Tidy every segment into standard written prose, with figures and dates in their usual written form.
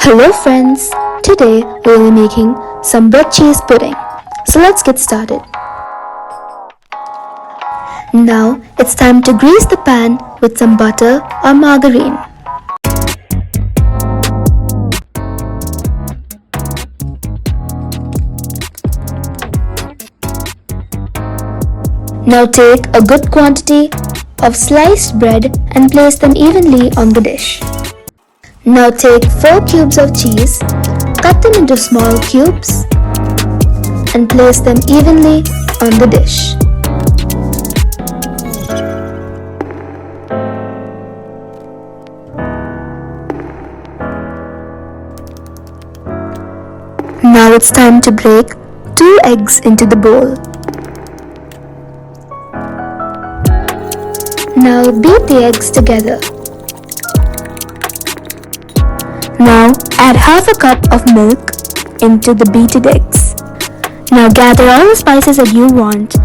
Hello friends! Today we will be making some bread cheese pudding. So let's get started. Now it's time to grease the pan with some butter or margarine. Now take a good quantity of sliced bread and place them evenly on the dish. Now take 4 cubes of cheese, cut them into small cubes and place them evenly on the dish. Now it's time to break 2 eggs into the bowl. Now beat the eggs together. Now add half a cup of milk into the beaten eggs. Now gather all the spices that you want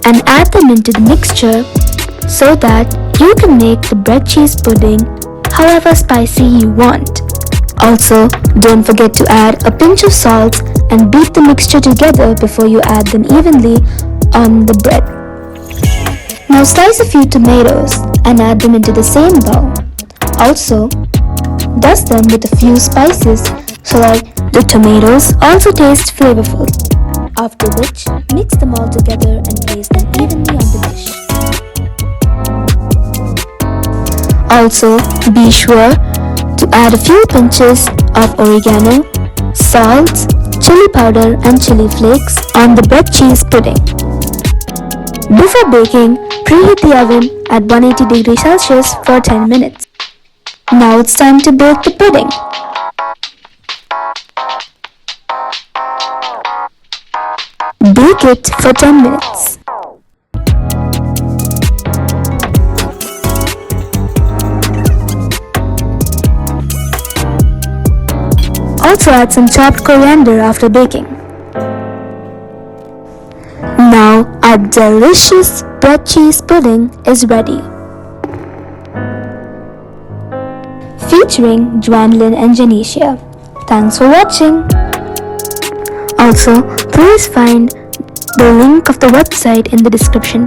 and add them into the mixture so that you can make the bread cheese pudding however spicy you want. Also, don't forget to add a pinch of salt and beat the mixture together before you add them evenly on the bread. Now slice a few tomatoes and add them into the same bowl. Also, dust them with a few spices so that the tomatoes also taste flavorful. After which, mix them all together and place them evenly on the dish. Also, be sure to add a few pinches of oregano, salt, chili powder and chili flakes on the bread cheese pudding. Before baking, preheat the oven at 180 degrees Celsius for 10 minutes. Now it's time to bake the pudding. Bake it for 10 minutes. Also add some chopped coriander after baking. Now our delicious bread cheese pudding is ready. Featuring Joanlyn and Janicia. Thanks for watching. Also, please find the link of the website in the description.